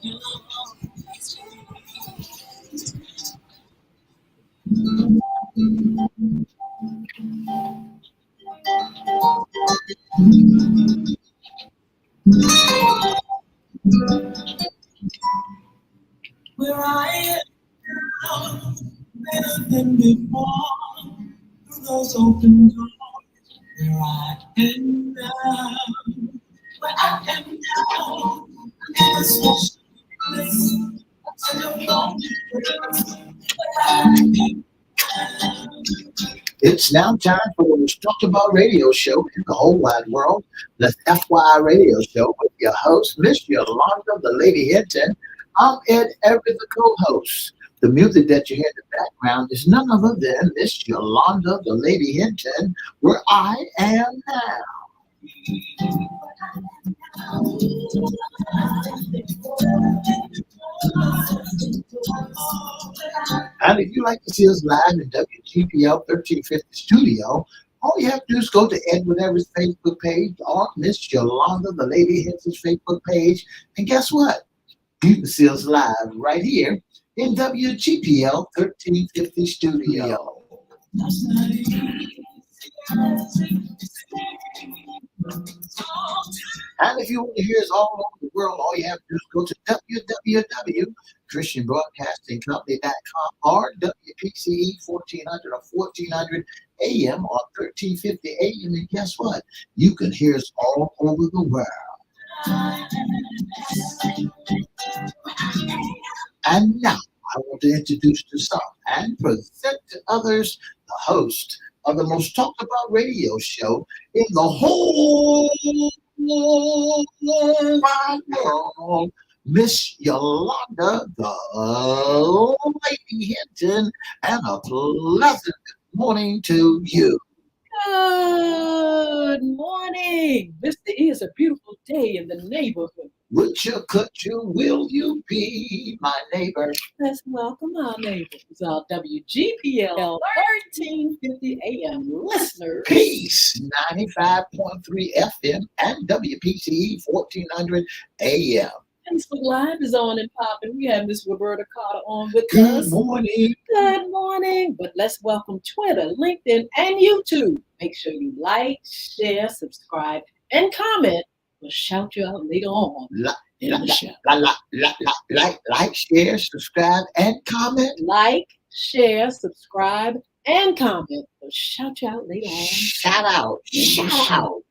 Where I am better than before. Through those open doors, where I am now. Where I am now. I never switched this until you know. It's now time for the most talked about radio show in the whole wide world, the FYI radio show with your host, Miss Yolanda, the Lady Hinton. I'm Ed Everett, the co-host. The music that you hear in the background is none other than Miss Yolanda, the Lady Hinton, where I am now. And if you like to see us live in WGPL 1350 studio, all you have to do is go to Edward Everett's Facebook page or Miss Yolanda, the Lady Hinton's Facebook page. And guess what? You can see us live right here in WGPL 1350 studio. And if you want to hear us all over the world, all you have to do is go to www.christianbroadcastingcompany.com or WPCE 1400 or 1400 AM or 1350 AM. And guess what? You can hear us all over the world. And now I want to introduce to some and present to others the host of the most talked about radio show in the whole wide world, Miss Yolanda, the Lady Hinton, and a pleasant morning to you. Good morning. This is a beautiful day in the neighborhood. Would you, could you, will you be my neighbor? Let's welcome our neighbors, our WGPL 1350 AM listeners. Peace, 95.3 FM and WPCE 1400 AM. Facebook Live is on and popping. We have Miss Roberta Carter on with Good us. morning. Good morning. But let's welcome Twitter, LinkedIn, and YouTube. Make sure you like, share, subscribe, and comment. We'll shout you out later on in the show. Like, share, subscribe, and comment. Like, share, subscribe, and comment. We'll shout you out later on. Shout out.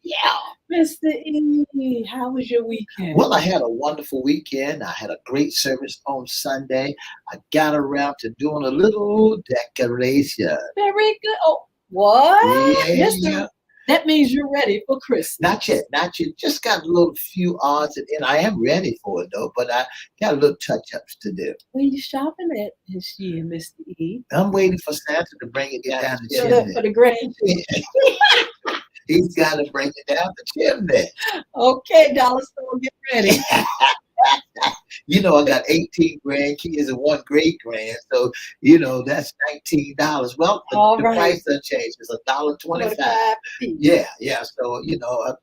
Yeah. Mr. E, how was your weekend? Well, I had a wonderful weekend. I had a great service on Sunday. I got around to doing a little decoration. Very good. Oh, what? Yeah. That means you're ready for Christmas. Not yet. Just got a little few odds and I am ready for it though, but I got a little touch-ups to do. Where you shopping at this year, Mr. E? I'm waiting for Santa to bring it down the chimney. For the grandchildren. He's got to bring it down the chimney. Okay, Dollar Store, get ready. You know, I got 18 grandkids and one great grand, so that's $19. Well, the price doesn't change. It's $1.25. Yeah. So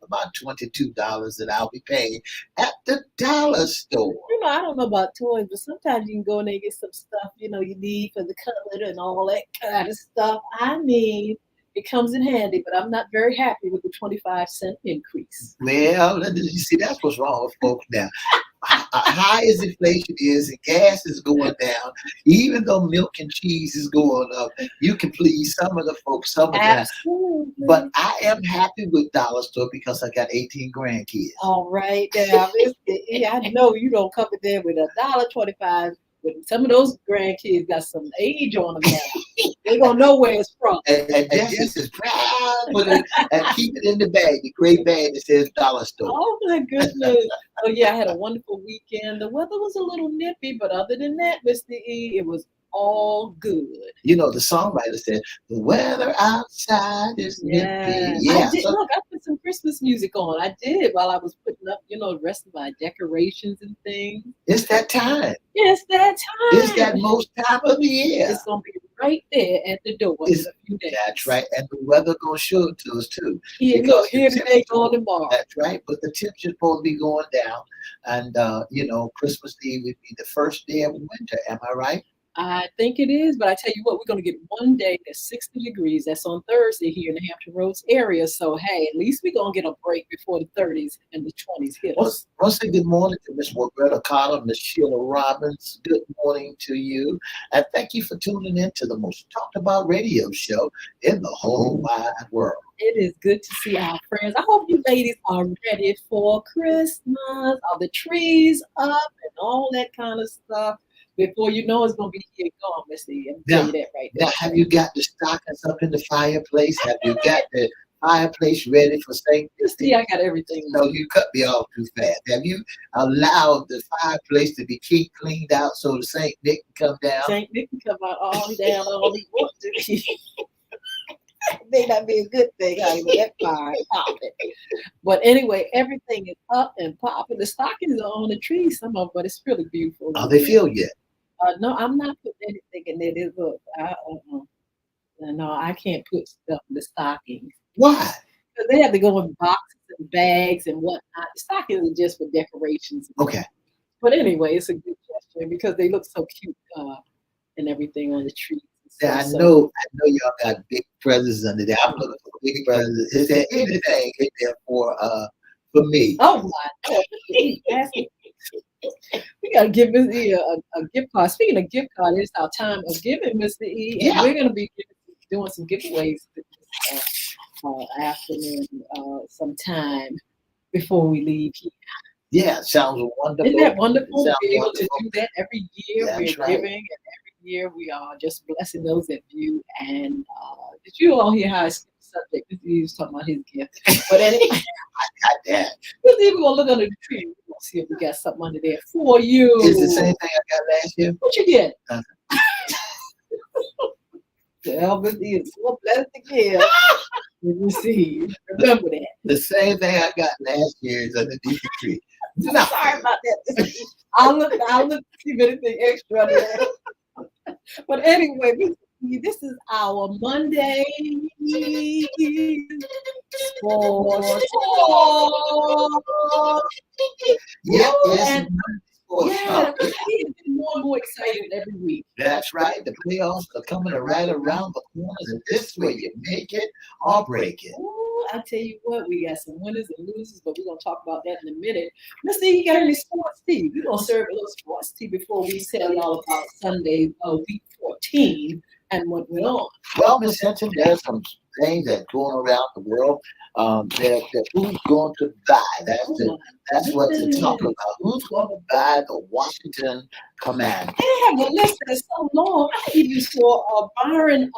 about $22 that I'll be paying at the dollar store. I don't know about toys, but sometimes you can go in there and get some stuff you need for the cutlet and all that kind of stuff. I mean, it comes in handy, but I'm not very happy with the 25-cent increase. Well, you see, that's what's wrong with folks now. High as inflation is and gas is going down, even though milk and cheese is going up, you can please some of the folks some of the time. But I am happy with Dollar Store because I got 18 grandkids. All right. Now, I know you don't come in there with $1.25. Some of those grandkids got some age on them now. They're going to know where it's from. And Jess is proud with it and keep it in the bag, the gray bag that says Dollar Store. Oh, my goodness. Oh, yeah, I had a wonderful weekend. The weather was a little nippy, but other than that, Mr. E, it was all good. The songwriter said, the weather outside is nippy. Yeah. Look, I put some Christmas music on. I did while I was putting up, the rest of my decorations and things. It's that time. It's that time. It's that most time of the year. It's going to be right there at the door in Is a few days. that's right, and the weather gonna show it to us too, Here, because look, the here today, temperature. gone tomorrow. That's right, but the temperature's supposed to be going down, and Christmas Eve would be the first day of winter. Am I right? I think it is, but I tell you what, we're going to get one day that's 60 degrees. That's on Thursday here in the Hampton Roads area. So, hey, at least we're going to get a break before the 30s and the 20s hit us. Want to say good morning to Miss Roberta Carter, Miss Sheila Robbins. Good morning to you, and thank you for tuning in to the most talked about radio show in the whole wide world. It is good to see our friends. I hope you ladies are ready for Christmas. Are the trees up and all that kind of stuff? Before you know it's going to be here and gone, Miss E. I'm tell Now, you that right now, there. have you got the stockings up in the fireplace? Have you got the fireplace ready for Saint Miss E, I got everything. No, you cut me off too fast. Have you allowed the fireplace to be cleaned out so the Saint Nick can come down? Saint Nick can come out all down, all he wants to be. May not be a good thing, honey, but that fire is popping. But anyway, everything is up and popping. The stockings are on the tree, some of them, but it's really beautiful. Are they filled yet? No, I'm not putting anything in there. Look, no, I can't put stuff in the stockings. Why? Because they have to go in boxes and bags and whatnot. The stockings are just for decorations. Okay. But anyway, it's a good gesture because they look so cute and everything on the trees. Yeah, I know y'all got big presents under there. I'm looking for big presents. Is there anything in there for me? Oh my God. We gotta give Mr. E a gift card. Speaking of gift card, it's our time of giving, Mr. E. And we're gonna be doing some giveaways this afternoon, sometime before we leave here. Yeah, sounds wonderful. Isn't that wonderful to Sounds be able wonderful. to do that every year? That's We're right. giving, and every year we are just blessing those that view. And did you all hear how I skipped the subject? Mr. E was talking about his gift. But anyway, I got that. we're gonna look under the tree. We're gonna see if we got something under there for you. It's the same thing I got last year. What you get? Nothing. Elvis is so blessed to give. You receive. Remember that. The same thing I got last year is underneath the tree. I'm sorry about that. I'll look to see if anything extra under there. But anyway, this is our Monday sports talk. Yep, And yeah, yeah, we get more and more excited every week. that's right. The playoffs are coming right around the corners, and this is where you make it or break it. Ooh, I tell you what, we got some winners and losers, but we're gonna talk about that in a minute. Let's see, you got any sports tea? We're gonna serve a little sports tea before we tell y'all about Sunday, week 14, and what went on. Well, Miss Hinton, there's some things that going around the world. That who's going to buy? That's what to talk about. Who's going to buy the Washington Commanders? They have a list that's so long. I think you saw Byron.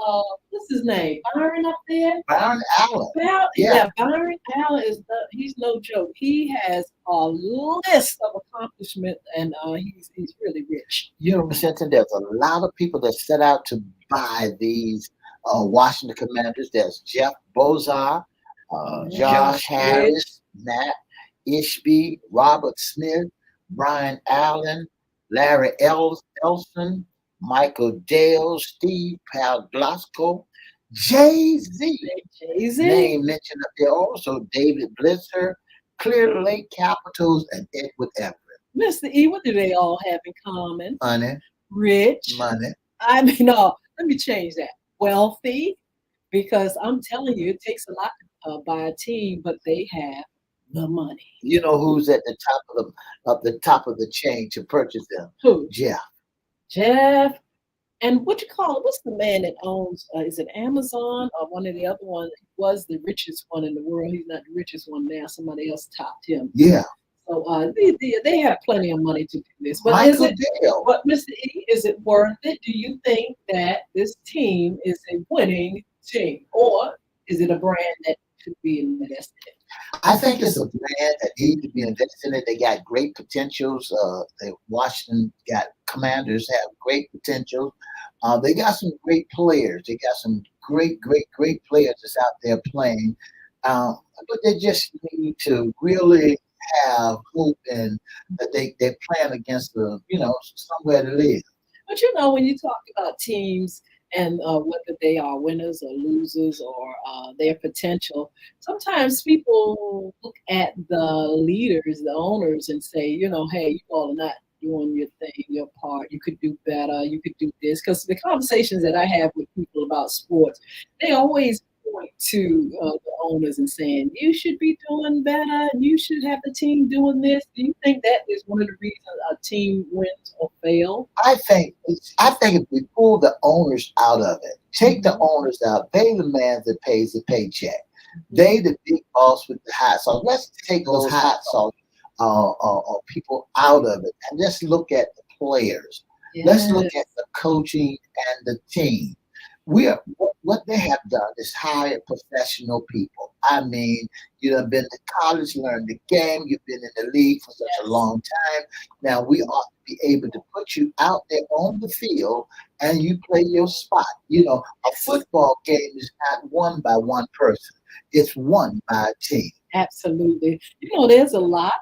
What's his name? Byron up there. Byron Allen. Yeah, Byron Allen he's no joke. He has a list of accomplishments, and he's really rich. You know, Miss Hinton, there's a lot of people that set out to buy these Washington Commanders. There's Jeff Bozar, Josh Harris, Matt Ishby, Robert Smith, Brian Allen, Larry Elson, Michael Dale, Steve Pavlosco, Jay-Z. Name mentioned up there also, David Blitzer, Clear Lake Capitals, and Edward Everett. Mr. E, what do they all have in common? Money. Rich. Money. I mean, no, let me change that. Wealthy, because I'm telling you, it takes a lot to buy a team, but they have the money. You know who's at the top of the chain to purchase them? Who? Jeff. And what you call it? What's the man that owns? Is it Amazon or one of the other ones? He was the richest one in the world. He's not the richest one now. Somebody else topped him. Yeah. So they have plenty of money to do this. But Michael Dale. But Mr. E, is it worth it? Do you think that this team is a winning team, or is it a brand that should be invested in? I think it's a brand that needs to be invested in. They got great potentials. The Washington Commanders have great potentials. They got some great players. They got some great players that's out there playing. But they just need to really have hope and that they're playing against somewhere to live. But when you talk about teams, and whether they are winners or losers or their potential. Sometimes people look at the leaders, the owners, and say, hey, you all are not doing your thing, your part. You could do better. You could do this. Because the conversations that I have with people about sports, they always point to the owners and saying, you should be doing better. You should have the team doing this. Do you think that is one of the reasons a team wins or fails? I think if we pull the owners out of it, take the Mhm. owners out, they the man that pays the paycheck. Mhm. They the big boss with the hot sauce. Let's take those hot sauce people out of it and just look at the players. Let's look at Yes, the coaching and the team. What they have done is hire professional people. I mean, you have been to college, learned the game. You've been in the league for such a yes, long time. Now we ought to be able to put you out there on the field and you play your spot. A football game is not won by one person; it's won by a team. absolutely. There's a lot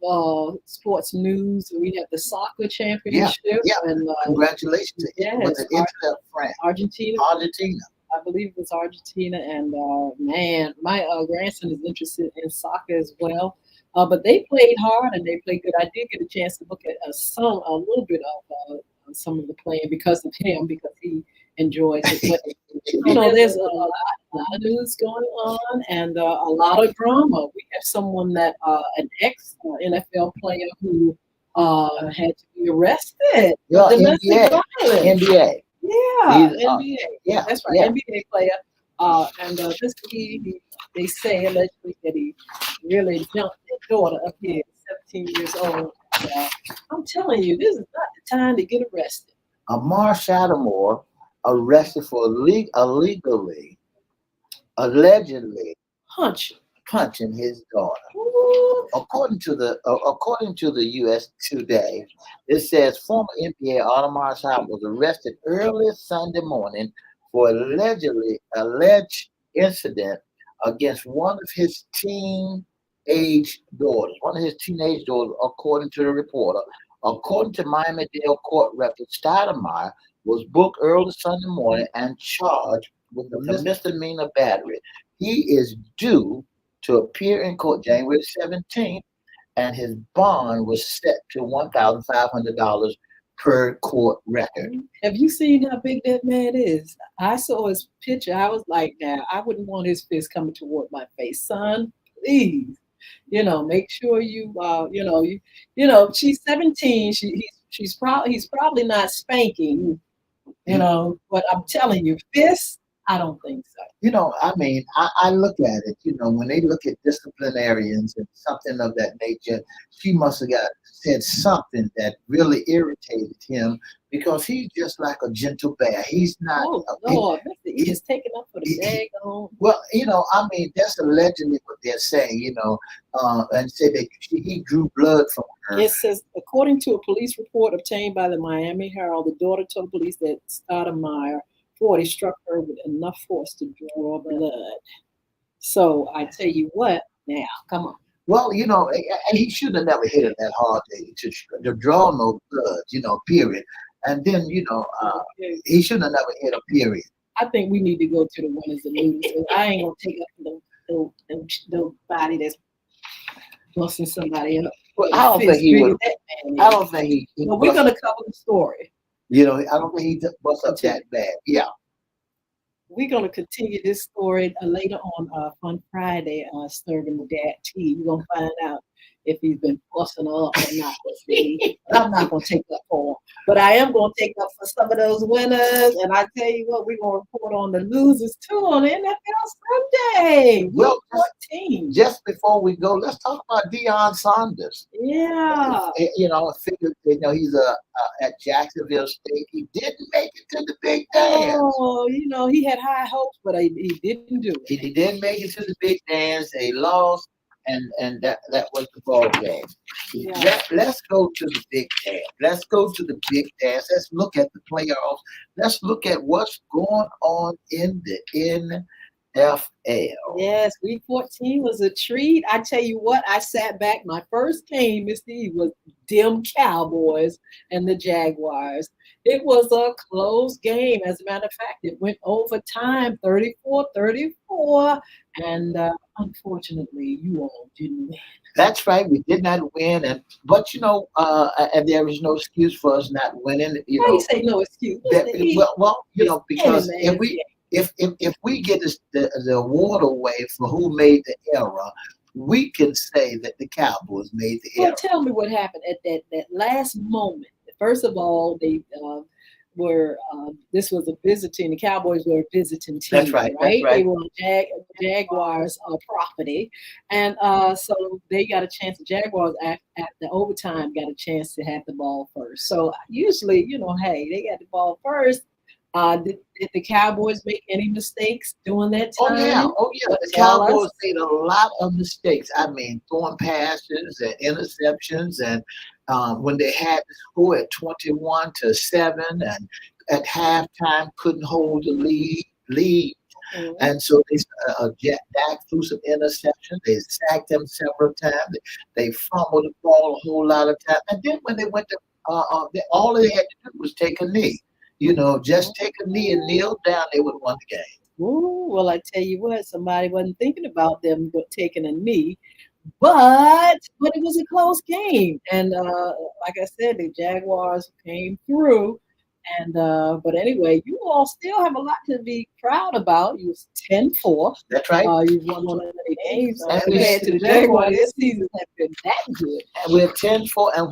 of sports news. We have the soccer Yeah, championship, yeah. and Congratulations to it. Was yes, it Italy or France? Argentina. Argentina. I believe it was Argentina, and man, my grandson is interested in soccer as well. But they played hard and they played good. I did get a chance to look at a little bit of some of the playing because of him, because he enjoys it. But there's a lot of news going on and a lot of drama. We have someone that an ex NFL player who had to be arrested for Yeah, domestic NBA. violence. NBA. Yeah, He's NBA. yeah, That's right, yeah. NBA player. And this they say allegedly that he really jumped his daughter up here, 17 years old. And, I'm telling you, this is not the time to get arrested. Amar Shadamore arrested for illegally, allegedly Punch. punching his daughter. Ooh, According to the U.S. Today, it says former NBA Audemars Hart was arrested early Sunday morning for alleged incident against one of his teenage daughters, according to the reporter. According to Miami-Dade court record, Stoudemire was booked early Sunday morning and charged with a misdemeanor battery. He is due to appear in court January 17th, and his bond was set to $1,500 per court record. have you seen how big that man is? I saw his picture. I was like, now I wouldn't want his fist coming toward my face, son. Please, make sure she's 17. He's probably not spanking, but I'm telling you, fist, I don't think so. I mean, I look at it, when they look at disciplinarians and something of that nature, she must have said something that really irritated him because he's just like a gentle bear. He's not, Oh Lord, Mr. E is taking up for the daggone. well, I mean, that's allegedly what they're saying, and say that he drew blood from her. It says, according to a police report obtained by the Miami Herald, the daughter told police that Stoudemire, 40, struck her with enough force to draw blood. So I tell you what, now, come on. Well, and he should have never hit her that hard to draw no blood, period. And then, he should have never hit her, period. I think we need to go to the winners and losers. I ain't gonna take up the body that's busting somebody up. Well, with I a don't think fist he big would. as that man I is. don't think he But we're gonna cover the story. I don't think he bust up that bad. Yeah. We're going to continue this story later on Friday, serving the dad tea. We're going to find out if he's been fussing her up or not. But I'm not going to take up for him. But I am going to take up for some of those winners. And I tell you what, we're going to report on the losers too on NFL Sunday. Well, Week 14. just before we go, let's talk about Deion Sanders. Yeah. I figured, he's at Jacksonville State. He didn't make it to the big dance. Oh, he had high hopes, but he didn't do it. He didn't make it to the big dance. They lost, and that was the ball game. Yeah. Let's go to the big dance. Let's go to the big dance. Let's look at the playoffs. Let's look at what's going on in the NFL. Yes, week 14 was a treat. I tell you what, I sat back. My first game, Mr. E, was them Cowboys and the Jaguars. It was a close game. As a matter of fact, it went overtime 34-34. And unfortunately, you all didn't win. That's right. We did not win, and there is no excuse for us not winning. Why you say no excuse? That, Mr. E, it's any because if man's we game. if we get the award away for who made the error, we can say that the Cowboys made the Well, error. tell me what happened at that last moment. First of all, they were this was a visiting. The Cowboys were a visiting That's team, right. That's right? They right. were on Jaguars' property, and so they got a chance. The Jaguars at the overtime got a chance to have the ball first. So usually, hey, they got the ball first. Did the Cowboys make any mistakes during that Oh yeah, time? oh yeah. The Tell Cowboys us. made a lot of mistakes. I mean, throwing passes and interceptions, and when they had the score at 21-7, and at halftime couldn't hold the lead, Mhm. and so Dak threw some interceptions. They sacked him several times. They fumbled the ball a whole lot of times, and then when they went to all they had to do was take a knee. Just take a knee and kneel down. They would have won the game. Ooh, well, I tell you what, somebody wasn't thinking about them but taking a knee, but it was a close game, and like I said, the Jaguars came through, and but anyway, you all still have a lot to be proud about. You was 10-4. That's right. You won one of the games And compared to the Jaguars. This season have been that good. and we have 10-4, and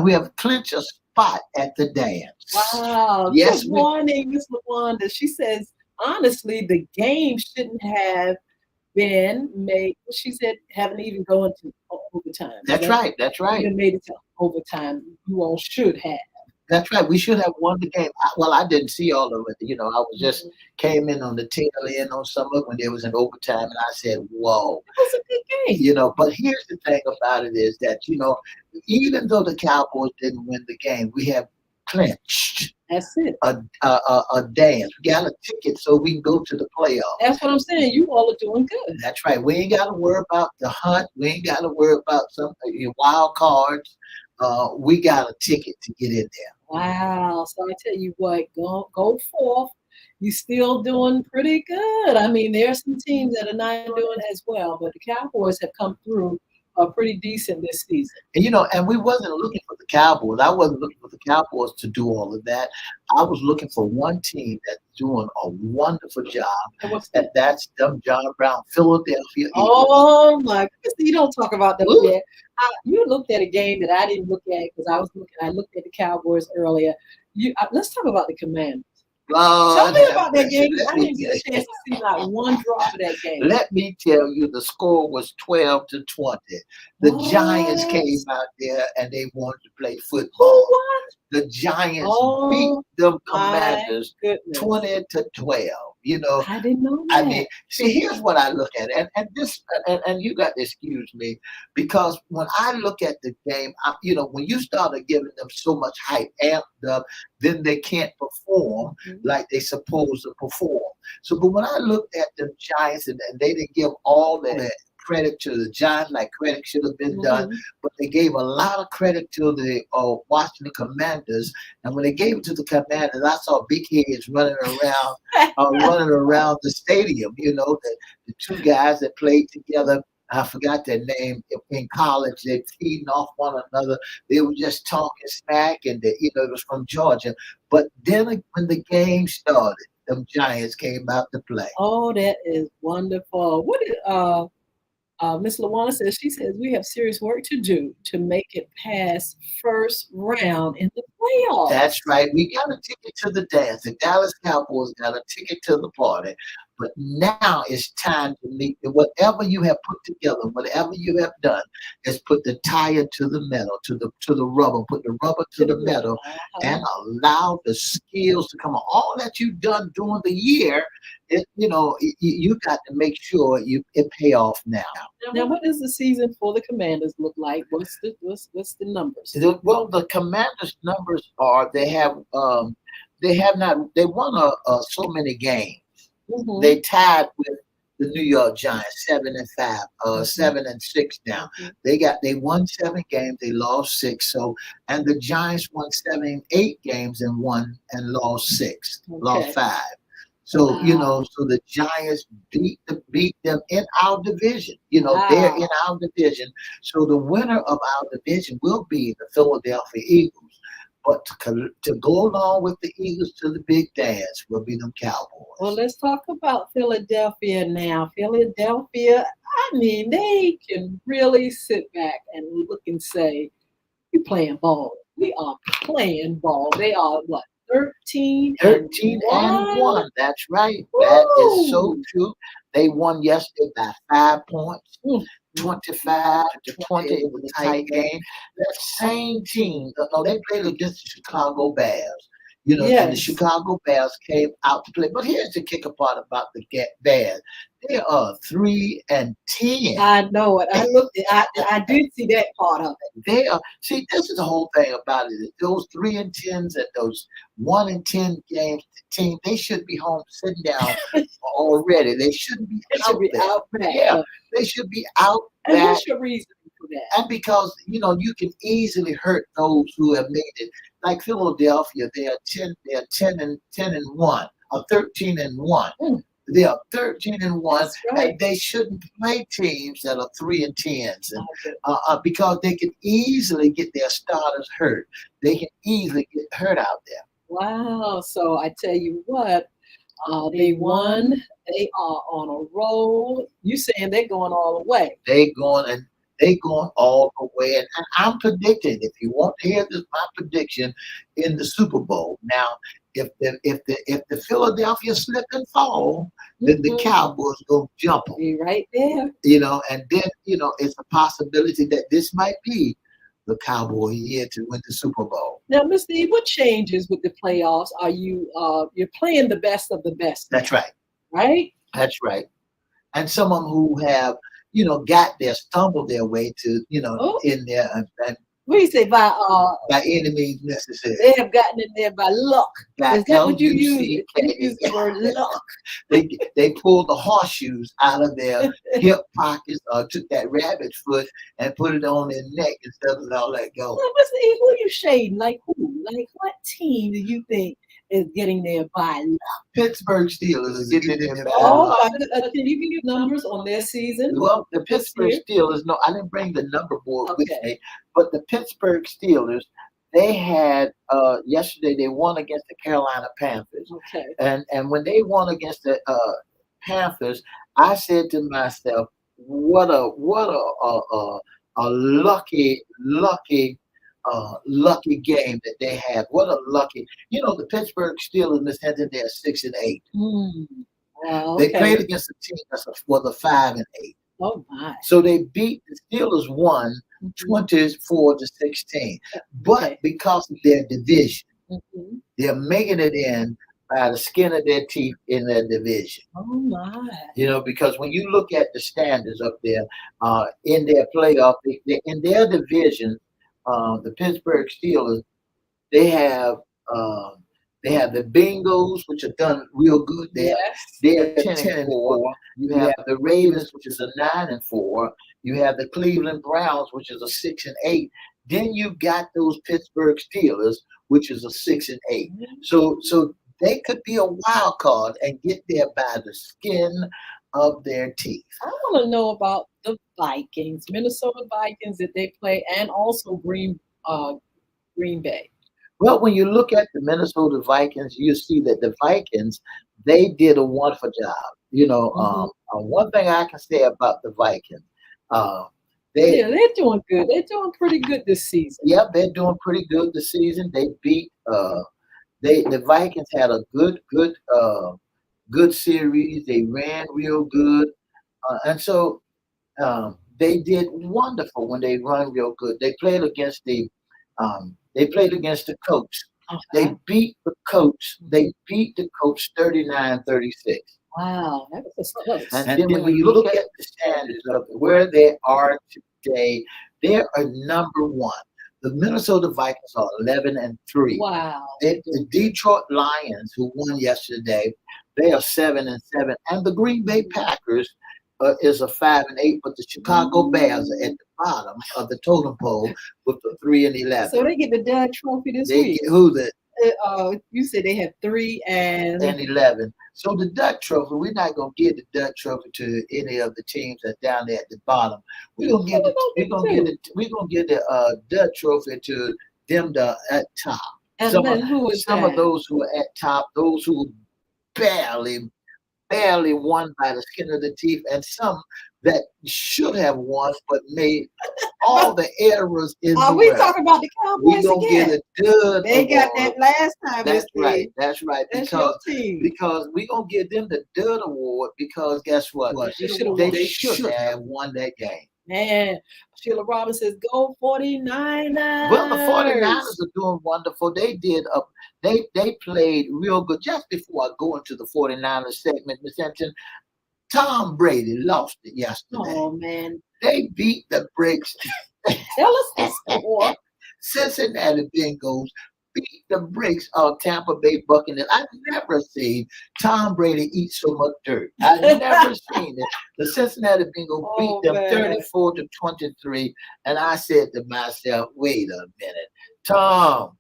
we have clinched a spot at the dance. Wow. Yes, Good we. morning, Miss LaWanda. She says, honestly, the game shouldn't have been made. She said, haven't even gone to overtime. Is That's that right. That's right. even made it to overtime? You all should have. That's right. We should have won the game. I didn't see all of it. I was just Mhm. came in on the tail end on some of it when there was an overtime, and I said, "Whoa." It was a good game. But here's the thing about it is that even though the Cowboys didn't win the game, we have clinched That's it. a dance. We got a ticket so we can go to the That's playoffs. what I'm saying. You all are doing good. That's right. We ain't got to worry about the hunt. We ain't got to worry about some wild cards. We got a ticket to get in there. Wow. So I tell you what, go forth. You still doing pretty good. I mean, there are some teams that are not doing as well, but the Cowboys have come through pretty decent this season. And we wasn't looking for the Cowboys. I wasn't looking for the Cowboys to do all of that. I was looking for one team that's doing a wonderful job, And what's and that's them John Brown, Philadelphia Eagles. Oh my goodness! You don't talk about them Woo! yet. You looked at a game that I didn't look at because I was looking. I looked at the Cowboys earlier. Let's talk about the Commanders. Tell Lord me have about that mercy. game. I didn't get a chance to see not one drop of that game. Let me tell you, the score was 12-20. The Giants What? came out there and they wanted to play Who football. won? The Giants beat Oh them my Commanders goodness! 20-12. I didn't know I that. mean, see, here's what I look at, and you got to excuse me, because when I look at the game, when you started giving them so much hype, amped up, then they can't perform Mhm. like they supposed to perform. So, but when I looked at the Giants, and they didn't give all the credit to the Giants, like credit should have been done, Mhm. but they gave a lot of credit to the Washington Commanders. And when they gave it to the Commanders, I saw big heads running around the stadium. The two guys that played together. I forgot their name in college. They feeding off one another. They were just talking smack, and it was from Georgia. But then when the game started, them Giants came out to play. Oh, that is wonderful. What did Miss Lawana says? She says we have serious work to do to make it past first round in the playoffs. That's right. We got a ticket to the dance. The Dallas Cowboys got a ticket to the party. But now it's time to meet whatever you have put together, whatever you have done, is put the tire to the metal, to the rubber, put the rubber to the metal, and allow the skills to come on. All that you've done during the year, you got to make sure it pay off now. Now, what does the season for the Commanders look like? What's the numbers? Well, the Commanders' numbers are they won so many games. Mm-hmm. They tied with the New York Giants 7-5, Mm-hmm. 7-6 now. Mm-hmm. They won 7 games, they lost six. So and the Giants won 7, 8 games and won and lost six, lost Okay. five. So Wow. so the Giants beat them in our division. They're in Wow. our division. So the winner of our division will be the Philadelphia Eagles. But to go along with the Eagles to the big dance will be them Well, Cowboys. let's talk about Philadelphia now. Philadelphia, I mean, they can really sit back and look and say, we're playing ball. We are playing ball. They are what, 13 and 13 and 1? 1. That's right. That is so Woo! true. They won yesterday by 5 points, Mm, mm, 25-20. It was a tight game. That same team, no, they played against the Chicago Bears. And the yes, Chicago Bears came out to play. But here's the kicker part about the Bears. They are 3-10. I know it. I looked at I did see that part of it. They are see. This is the whole thing about it. Those 3-10s and those 1-10 games team, they should be home sitting down already. They shouldn't be They should out be there. out back. Yeah, they should be out And back. what's your reasoning for that? And because you can easily hurt those who have made it. Like Philadelphia, they are 10. They are 10-1, or 13-1. Mm, They are 13-1, that's and right. they shouldn't play teams that are 3-10s, and Okay. because they can easily get their starters hurt. They can easily get hurt out there. Wow. So I tell you what, they won. They are on a roll. You saying they're going all the way? They going and they going all the way, and I'm predicting. If you want to hear this, my prediction in the Super Bowl. Now, if the Philadelphia slip and fall, then the Mhm. Cowboys gonna jump them. Be right there. And then it's a possibility that this might be the Cowboy year to win the Super Bowl. Now, Mr. E, what changes with the playoffs? Are you're playing the best of the best That's now, right. right? That's right. And some of them who have got there, stumbled their way to Oh, in there, and what do you say by by any means necessary. they have gotten in there by luck? Got Is that what you use? You LUCK. use the word luck. They pulled the horseshoes out of their hip pockets, or took that rabbit foot and put it on their neck instead of all that gold. Well, Mr. E, who you shading? Like who? Like what team do you think is getting there by luck? Pittsburgh Steelers are getting in there by Oh, luck. can you give numbers on their season? Well, the This Pittsburgh year? Steelers, no, I didn't bring the number board with Okay. me, but the Pittsburgh Steelers, they had yesterday they won against the Carolina Panthers. Okay. And when they won against the Panthers, I said to myself, what a lucky game that they had. What a lucky, the Pittsburgh Steelers in there 6-8. Hmm. Wow, They played okay. against a team was a 5-8. Oh my. So they beat the Steelers won Mhm. 24-16. But Okay. because of their division, Mhm. they're making it in by the skin of their teeth in their division. Oh my. Because when you look at the standards up there in their playoff, in their division, the Pittsburgh Steelers, they have um, they have the Bengals, which have done real good. Yes. They're 10-4. You have the Ravens, which is a 9-4. You have the Cleveland Browns, which is a 6-8. Then you got those Pittsburgh Steelers, which is a 6-8. So they could be a wild card and get there by the skin of their teeth. I want to know about the Vikings, Minnesota Vikings that they play, and also Green Bay. Well, when you look at the Minnesota Vikings, you see that the Vikings, they did a wonderful job. Hmm. One thing I can say about the Vikings, uh, they, Yeah, they're doing good. They're doing pretty good this season. yeah, they're doing pretty good this season. They beat, the Vikings had a good series. They ran real good, and so they did wonderful when they run real good. They played against the coach. Uh-huh. They beat the coach 39-36. Wow, that was close. And then when you look at the standards of where they are today, they are number one. The Minnesota Vikings are 11-3. Wow. The Detroit Lions, who won yesterday, They are 7-7, and the Green Bay Packers is a 5-8, but the Chicago Bears are at the bottom of the totem pole with the 3-11. So they get the Dud Trophy this They week. get who the You said they had 3 and 11. So the Dud Trophy, we're not gonna give the Dud Trophy to any of the teams that's down there at the bottom. We're gonna give the Dud Trophy to them at top. And then who is Some that? of those who are at top, those who barely won by the skin of the teeth, and some that should have won but made all the errors in Are the we world. talking about the We Cowboys gonna again? get a Dud. They got award. that last time. That's right. That's right. That's your team. Because we gonna give them the Dud Award because guess what? They should have won that game. Man, Sheila Robinson says, "Go 49ers." Well, the 49ers are doing wonderful. They did they played real good. Just before I go into the 49ers segment, Miss Hinton, Tom Brady lost it yesterday. Oh man, they beat the brakes. Tell us the score. Cincinnati Bengals beat the brakes of Tampa Bay Buccaneers. I've never seen Tom Brady eat so much dirt. I've never seen it. The Cincinnati Bengals beat them 34-23, and I said to myself, "Wait a minute, Tom,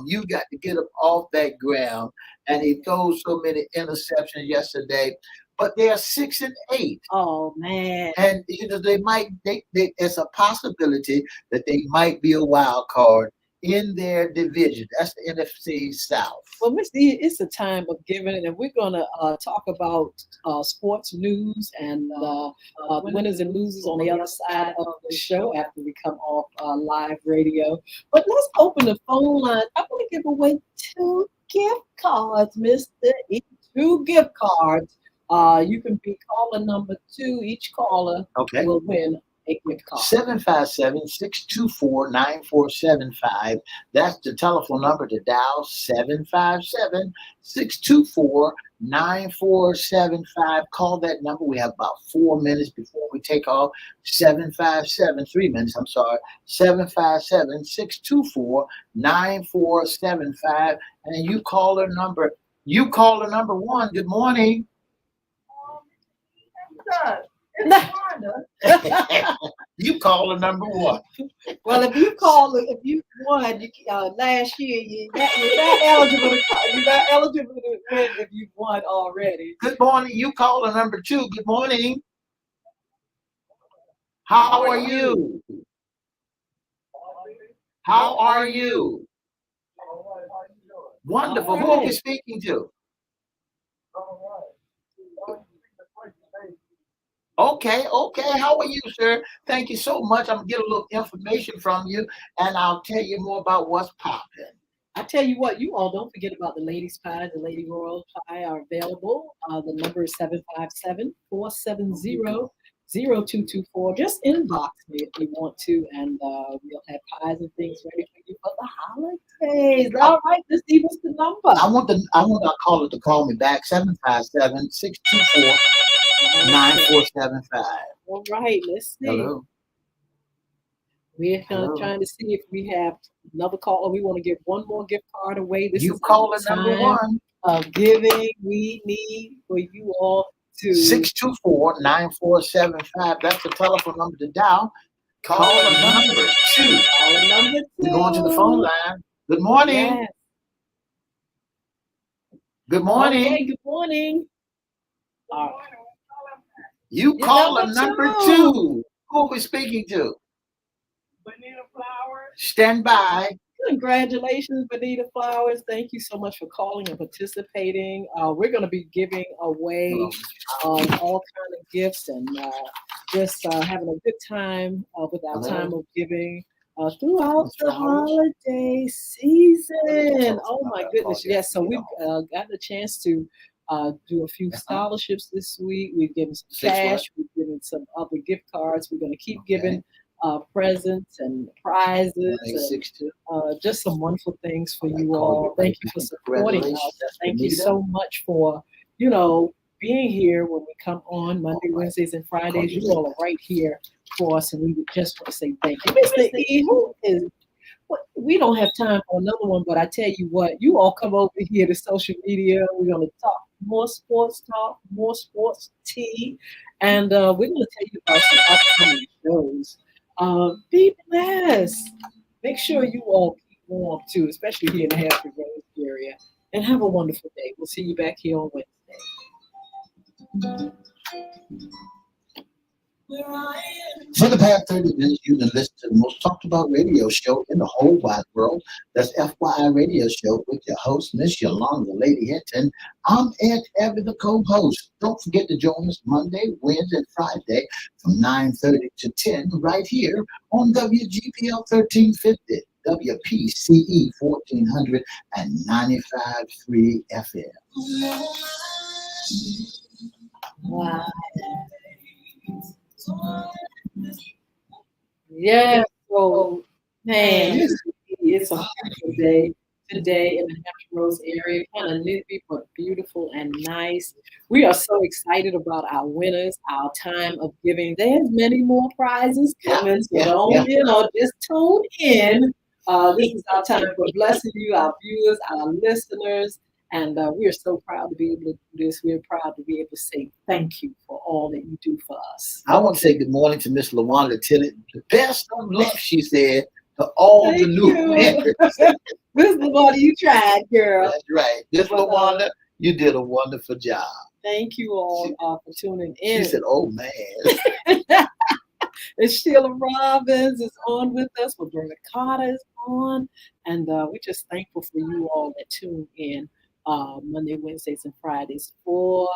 you got to get up off that ground." And he throws so many interceptions yesterday. But they are 6-8. Oh man! And they might. It's a possibility that they might be a wild card in their division. That's the NFC South. Well, Miss D, it's a time of giving, and we're going to talk about sports news and winners and losers on the other side of the show after we come off live radio. But let's open the phone line. I'm going to give away 2 gift cards, Mr. E. 2 gift cards. You can be caller number 2. Each caller will win a gift card. 757-624-9475. That's the telephone number to dial. 757-624-9475. Call that number. We have about 4 minutes before we take off. 3 minutes. I'm sorry. 757-624-9475. And you call the number. You call the number 1. Good morning. You call the number 1. Well, if you won last year, you're not eligible to call. You're not eligible to win if you won already. Good morning. You call the number 2. Good morning. How are you? How are you? Wonderful. Who are we speaking to? Okay. How are you, sir? Thank you so much. I'm going to get a little information from you, and I'll tell you more about what's popping. I tell you what, you all don't forget about the Ladies Pie. The Lady Royal Pie are available. The number is 757-470-0224. Just inbox me if you want to, and we'll have pies and things ready for you for the holidays. All right, this is the number. I want our caller to call me back. 757-624-9475. All right, let's see. Hello. We're trying to see if we have another call, or we want to give one more gift card away. This you is call it number 1 of giving. We need for you all to 624-9475. That's the telephone number to dial. Call the number 2. We're going to the phone line. Good morning. Yes. Good morning. Okay, good morning. You call the number 2. Who are we speaking to? Bonita Flowers. Stand by. Congratulations, Bonita Flowers. Thank you so much for calling and participating. We're going to be giving away all kinds of gifts and just having a good time with our time of giving throughout the holiday season. Oh, my goodness. Yes, so we've gotten a chance to do a few scholarships this week. We've given some cash. We've given some other gift cards. We're going to keep giving presents and prizes and just some wonderful things for you all. Thank you for supporting us. Thank you so much for, being here when we come on Monday, Wednesdays, and Fridays. You all are right here for us, and we would just want to say thank you. Mr. E, we don't have time for another one, but I tell you what, you all come over here to social media. We're going to talk more sports talk, more sports tea, and we're going to tell you about some upcoming shows. Be blessed. Make sure you all keep warm too, especially here in the Hampton Roads area. And have a wonderful day. We'll see you back here on Wednesday. For the past 30 minutes, you've been listening to the most talked about radio show in the whole wide world. That's FYI Radio Show with your host, Miss Yolanda, Lady Hinton. I'm Ed Everett, the co-host. Don't forget to join us Monday, Wednesday, and Friday from 9:30 to 10 right here on WGPL 1350, WPCE 1400, and 95.3 FM. Wow. Yeah, so man, it's a beautiful day today in the Hampton Roads area. Kind of nippy, but beautiful and nice. We are so excited about our winners, our time of giving. There's many more prizes coming, so don't, just tune in. This is our time for blessing you, our viewers, our listeners. And we are so proud to be able to do this. We're proud to be able to say thank you for all that you do for us. I want to say good morning to Miss Yolanda Tillett. The best of luck, she said, to all the new members. Miss Yolanda, you tried, girl. That's right. Miss Yolanda, you did a wonderful job. Thank you all for tuning in. She said, oh, man. And Sheila Robbins is on with us. Roberta Carter is on. And we're just thankful for you all that tune in. Monday, Wednesdays, and Fridays for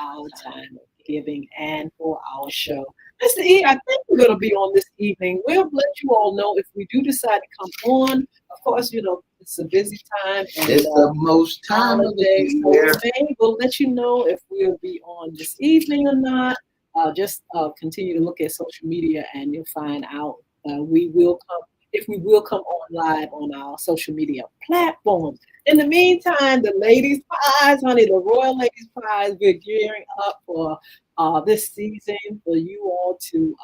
our time of giving and for our show. Mr. E, I think we're going to be on this evening. We'll let you all know if we do decide to come on. Of course, it's a busy time. And, it's the most time of the year. So we'll let you know if we'll be on this evening or not. Just continue to look at social media and you'll find out we will come on live on our social media platforms. In the meantime, the ladies' prize, honey, the Royal Ladies' Prize, we're gearing up for this season for you all to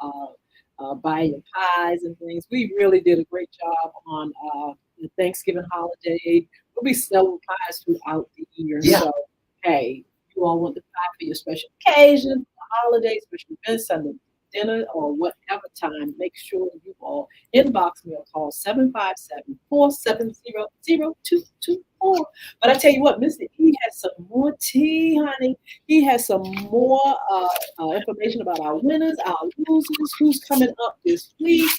buy your pies and things. We really did a great job on the Thanksgiving holiday. We'll be selling pies throughout the year. Yeah. So, hey, you all want the pie for your special occasion, holiday, special events, Sunday dinner, or whatever time, make sure you all inbox me or call 757-470-0224. But I tell you what, Mr. E has some more tea, honey. He has some more information about our winners, our losers, who's coming up this week,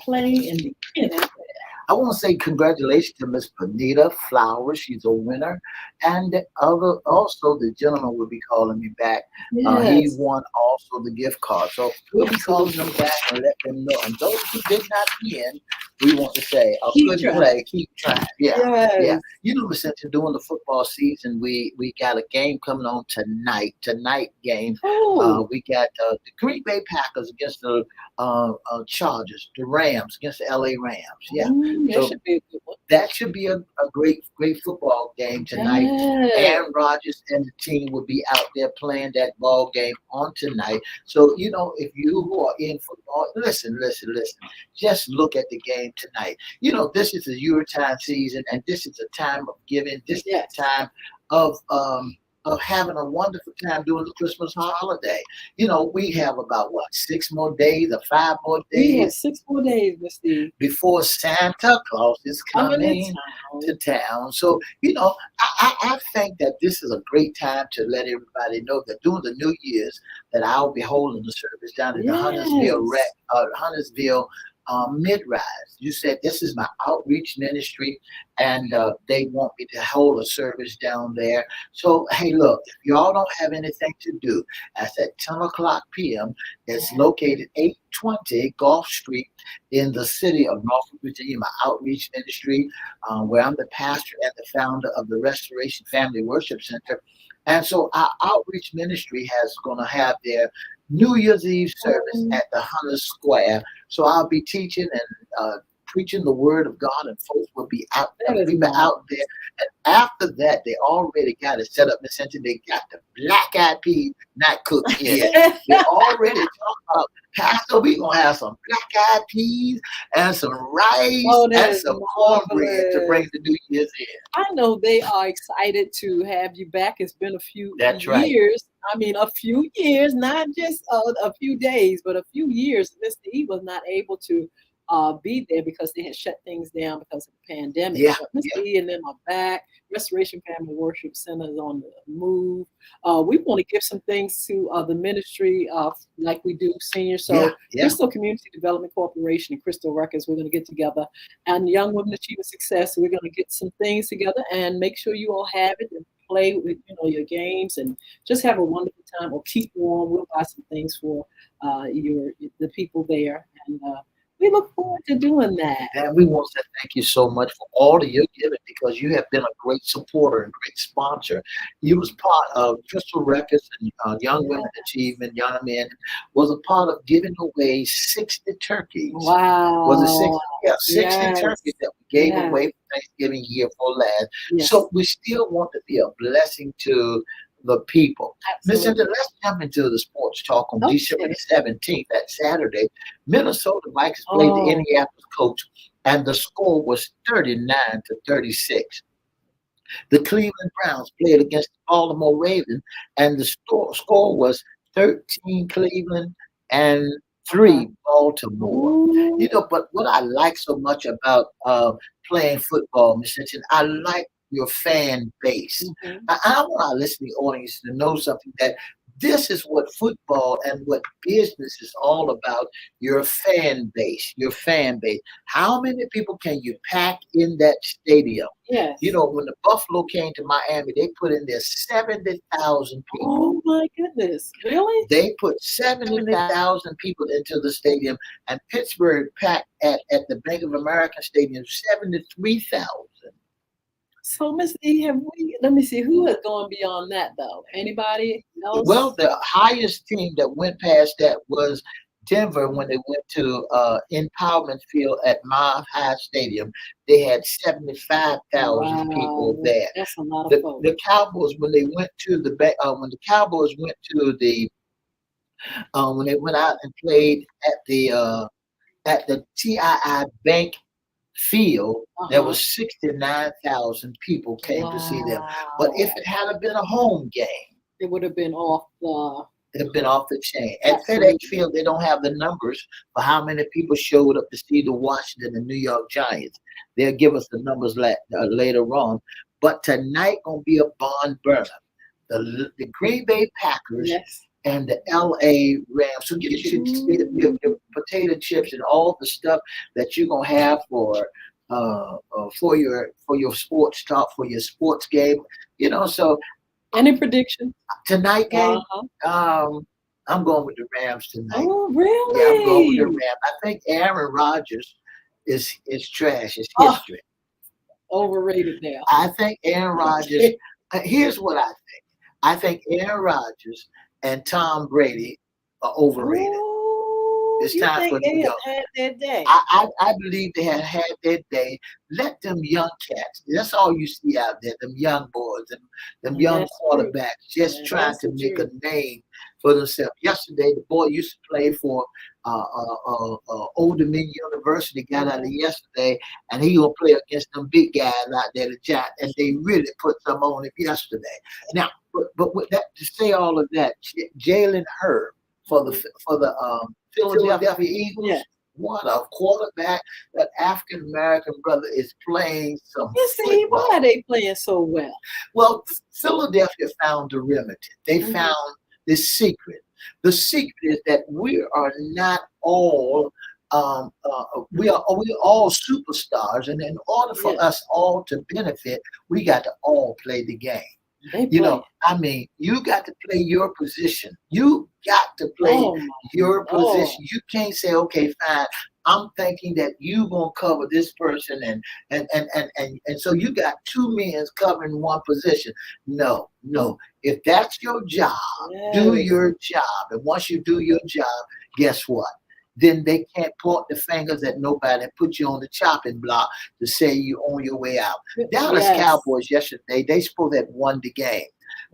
playing in the NFL. I want to say congratulations to Miss Bonita Flowers. She's a winner. And also the gentleman will be calling me back. Yes. He won also the gift card. So we'll be calling them back and let them know. And those who did not win, we want to say, keep trying. Yeah. Since during the football season, we got a game coming on tonight game. Oh. We got the Green Bay Packers against the Chargers, the Rams against the LA Rams. Yeah. That should be a good one. That should be a great football game tonight. Yes. Aaron Rodgers and the team will be out there playing that ball game on tonight. So, if you who are in football, listen. Just look at the game tonight. This is a Eurotime season, and this is a time of giving. This is a time of having a wonderful time during the Christmas holiday. We have about 6 more days or 5 more days. We have 6 more days, Miss Steve, before Santa Claus is coming to town. So, I think that this is a great time to let everybody know that during the New Year's that I'll be holding the service down in the Huntersville mid-rise. You said this is my outreach ministry, and they want me to hold a service down there. So, hey, look, if y'all don't have anything to do, that's at 10 o'clock p.m. It's located 820 Gulf Street in the city of Norfolk, Virginia, my outreach ministry, where I'm the pastor and the founder of the Restoration Family Worship Center. And so our outreach ministry has going to have their New Year's Eve service at the Hunter Square. So I'll be teaching and preaching the word of God, and folks will be out That there, is people out marvelous. there. And after that, they already got it set up. Essentially, they got the black eyed peas not cooked yet. They already talk about, Pastor, we gonna have some black eyed peas and some rice Oh, that and is some cornbread to bring marvelous. the New Year's in. I know they are excited to have you back. It's been a few That's right. years. I mean, a few years, not just a few days, but a few years. Mr. E was not able to be there because they had shut things down because of the pandemic. Yeah, But Mr. yeah. E and them are back. Restoration Family Worship Center is on the move. We want to give some things to the ministry, like we do senior. So Yeah, yeah. Crystal Community Development Corporation and Crystal Records, we're going to get together, and Young Women Achieving Success. We're going to get some things together and make sure you all have it and play with your games and just have a wonderful time or keep warm. We'll buy some things for the people there, and we look forward to doing that. And we want to thank you so much for all of your giving, because you have been a great supporter and great sponsor. You was part of Crystal Records and Young Women Achievement, Young Men, was a part of giving away 60 turkeys. Was it 60? Wow. Yeah, 60 Yes. turkeys that we gave Yes. away for Thanksgiving year for last. Yes. So we still want to be a blessing to the people. Miss Absolutely. Hinton, let's jump into the sports talk on Okay. December the 17th, that Saturday. Minnesota Vikings played the Oh. Indianapolis Colts, and the score was 39-36. The Cleveland Browns played against the Baltimore Ravens, and the score was 13 Cleveland and 3 Baltimore. Ooh. You know, but what I like so much about playing football, Miss Hinton, I like your fan base. Mhm. I want our listening audience to know something, that this is what football and what business is all about. Your fan base, your fan base. How many people can you pack in that stadium? Yes. You know, when the Buffalo came to Miami, they put in there 70,000 people. Oh my goodness! Really? They put 70,000 people into the stadium, and Pittsburgh packed at the Bank of America Stadium 73,000. So, Miss E, have we? Let me see who has gone beyond that though. Anybody else? Well, the highest team that went past that was Denver when they went to Empowerment Field at Mile High Stadium. They had 75,000 people there. That's a lot of The, folks. the Cowboys, when they went to when the Cowboys went to the when they went out and played at the TII Bank Field, there Uh-huh. was 69,000 people came to see them. But if Wow. it had been a home game, It would have been off the. it'd have been off the chain. At Absolutely. FedEx Field, they don't have the numbers for how many people showed up to see the Washington and New York Giants. They'll give us the numbers later on. But tonight gonna be a barn burner. The Green Bay Packers Yes. and the LA Rams. So get your potato chips and all the stuff that you're gonna have for your sports talk, for your sports game. You know, so Any prediction? tonight game, Uh-huh. I'm going with the Rams tonight. Oh, Yeah, I'm going with the really? Rams. I think Aaron Rodgers is trash. It's Oh, history. overrated now. I think Aaron Rodgers. Here's what I think. I think Aaron Rodgers and Tom Brady are overrated. Ooh, It's you time think for them they to have go. had their day? I believe they have had their day. Let them young cats. That's all you see out there. Them young boys, them young That's true. quarterbacks, just Yeah, trying that's to the make a truth. name for themselves. Yesterday, the boy used to play for Old Dominion University. Got out of yesterday, and he gonna play against them big guys out there, the Giants, and they really put some on him yesterday. Now, but with that, to say all of that, Jalen Hurd for the Philadelphia Eagles. Yeah. What a quarterback! That African American brother is playing some You see, football. why are they playing so well? Well, Philadelphia found the remedy. They Mhm. found the secret. The secret is that we are not all we are all superstars, and in order for Yeah. us all to benefit, we got to all play the game. They You play. know, I mean, you got to play your position. You got to play Oh my your Lord. position. You can't say, okay, fine. I'm thinking that you gonna cover this person, and so you got two men covering one position. No, no. If that's your job, do Yes. your job. And once you do your job, guess what? then they can't point the fingers at nobody and put you on the chopping block to say you're on your way out. Dallas Yes. Cowboys yesterday, they supposed to have won the game.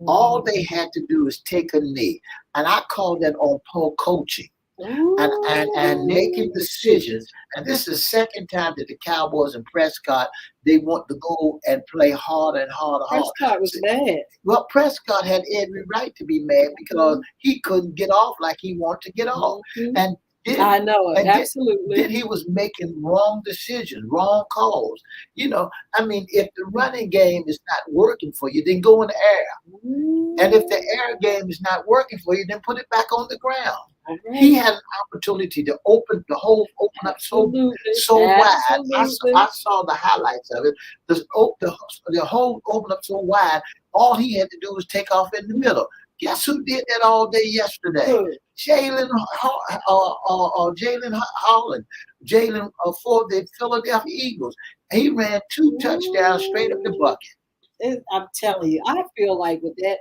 All Mhm. they had to do is take a knee. And I call that on poor coaching and making Ooh. decisions. And this is the second time that the Cowboys and Prescott, they want to go and play harder and harder, harder. Prescott was bad. Well, Prescott had every right to be mad because he couldn't get off like he wanted to get off. Mhm. And then, I know it. and then, Absolutely. then he was making wrong decisions, wrong calls. I mean, if the running game is not working for you, then go in the air. And if the air game is not working for you, then put it back on the ground. All He right. had an opportunity to open the hole, open up Absolutely. so wide. Absolutely. I saw the highlights of it. The hole opened up so wide. All he had to do was take off in the middle. Guess who did that all day yesterday? Good. Jalen Holland, for the Philadelphia Eagles. He ran 2 touchdowns straight up the bucket. I'm telling you, I feel like with the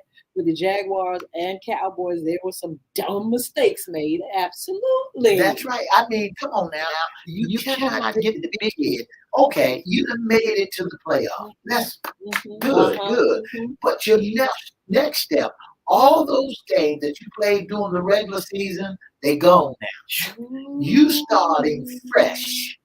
Jaguars and Cowboys, there were some dumb mistakes made. Absolutely. That's right. I mean, come on now. You cannot get the big head. Okay, you done made it to the playoffs. That's good, good. But your next step, all those games that you played during the regular season, they gone now. You starting fresh.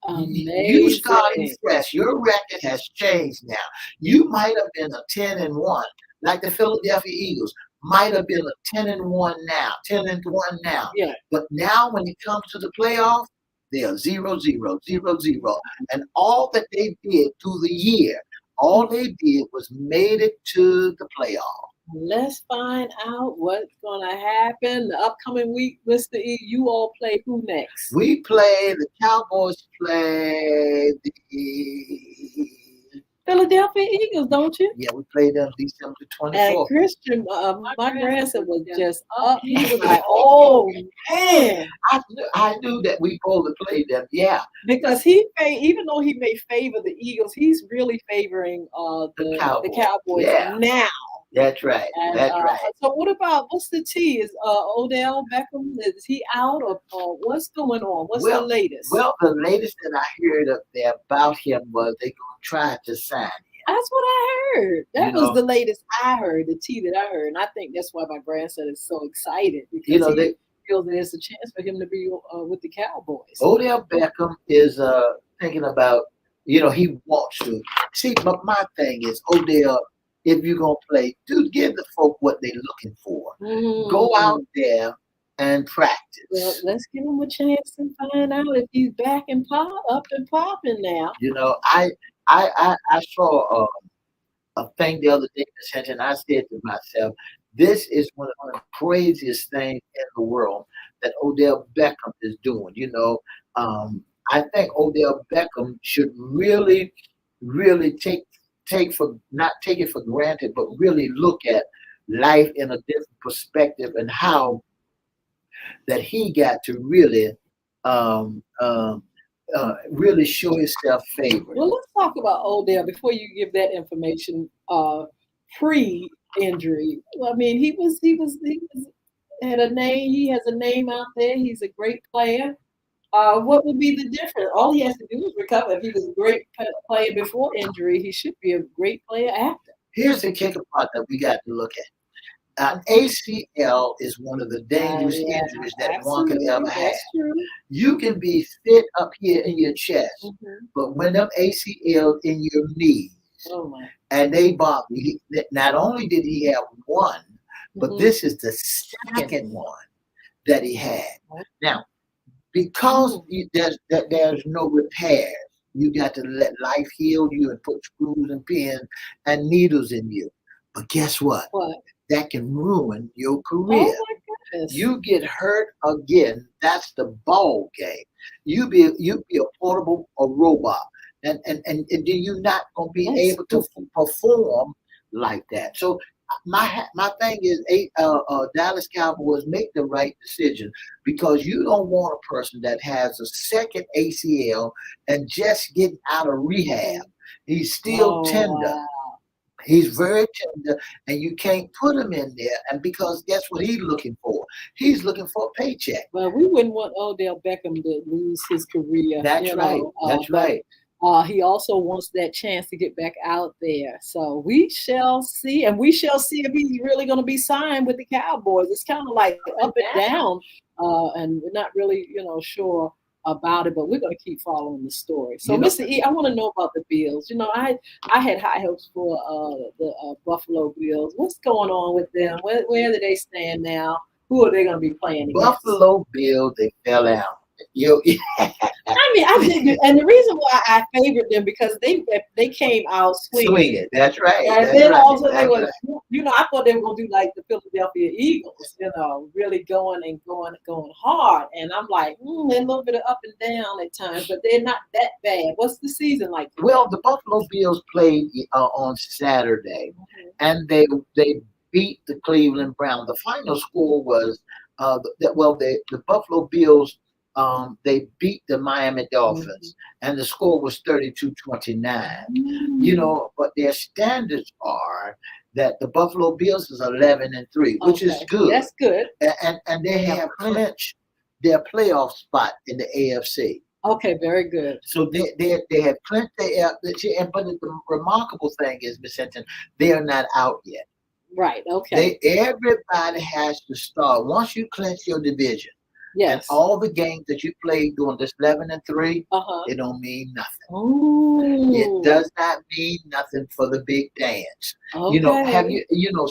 You starting Amazing. fresh. Your record has changed now. You might have been a 10-1, like the Philadelphia Eagles. Might have been a 10-1 now, 10-1 now. Yeah. But now when it comes to the playoff, they are 0-0, 0-0. And all that they did through the year, all they did was made it to the playoff. Let's find out what's gonna happen the upcoming week, Mr. E. You all play who next? The Cowboys play the Philadelphia Eagles, don't you? Yeah, we played them December And 24th. Christian, my grandson was just up. He was like, "Oh man," I knew that we both played them. Yeah, because even though he may favor the Eagles, he's really favoring the Cowboys Yeah, now. that's right. And That's right. so, what's the T? Is Odell Beckham, is he out, or what's going on? What's the latest? Well, the latest that I heard up there about him was they're gonna try to sign him. That's what I heard. That was the latest I heard, the T that I heard. And I think that's why my grandson is so excited, because he feels that there's a chance for him to be with the Cowboys. Odell Beckham is thinking about, he wants to. See, but my thing is, Odell, if you're going to play, dude, give the folk what they're looking for. Go out there and practice. Well, let's give him a chance and find out if he's back and up and popping now. I saw a thing the other day, Miss Hinton. I said to myself, this is one of the craziest things in the world that Odell Beckham is doing. I think Odell Beckham should really, really not take it for granted, but really look at life in a different perspective, and how that he got to really really show himself favor. Well, let's talk about Odell before you give that information pre-injury. Well, I mean, he had a name. He has a name out there. He's a great player. What would be the difference? All he has to do is recover. If he was a great player before injury, he should be a great player after. Here's the kicker part that we got to look at. An ACL is one of the dangerous injuries that one can ever have. You can be fit up here in your chest, but when them ACL in your knees, and they bother you, not only did he have one, but this is the second one that he had. Now, because there's no repairs, you got to let life heal you and put screws and pins and needles in you. But guess what? What? That can ruin your career. Oh my goodness. You get hurt again, that's the ball game. You be a portable robot, and then you're not gonna be able to perform like that. So my thing is, Dallas Cowboys, make the right decision, because you don't want a person that has a second ACL and just getting out of rehab. He's still tender. Wow. He's very tender, and you can't put him in there. And because guess what he's looking for? He's looking for a paycheck. Well, we wouldn't want Odell Beckham to lose his career, That's right. That's but right. he also wants that chance to get back out there. So we shall see, and we shall see if he's really going to be signed with the Cowboys. It's kind of like up and down, and we're not really, sure about it, but we're going to keep following the story. So, Mr. E, I want to know about the Bills. I had high hopes for the Buffalo Bills. What's going on with them? Where do they stand now? Who are they going to be playing against? Buffalo Bills, they fell out. I didn't, and the reason why I favored them because they came out swinging. That's right. And that's then right. also that's they were, right. I thought they were gonna do like the Philadelphia Eagles, really going hard. And I'm like, they're a little bit of up and down at times, but they're not that bad. What's the season like? Well, the Buffalo Bills played on Saturday, and they beat the Cleveland Browns. The final score was the Buffalo Bills. They beat the Miami Dolphins, and the score was 32-29. But their standards are that the Buffalo Bills is 11-3, which is good. That's good. And they have clinched their playoff spot in the AFC. Okay, very good. So they have clinched but the remarkable thing is, Ms. Hinton, they are not out yet. Right. Okay. Everybody has to start once you clinch your division. Yes. And all the games that you played during this 11-3, it don't mean nothing. Ooh. It does not mean nothing for the big dance. Okay.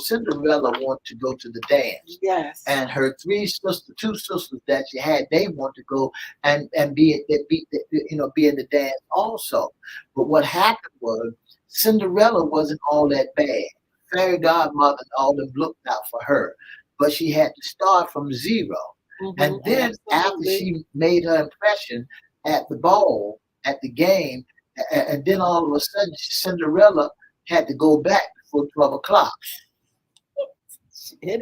Cinderella wanted to go to the dance. Yes. And her two sisters that she had, they want to go and be in the dance also. But what happened was Cinderella wasn't all that bad. Fairy godmother and all them looked out for her, but she had to start from zero. And then after she made her impression at the ball, at the game, and then all of a sudden Cinderella had to go back before 12 o'clock. She had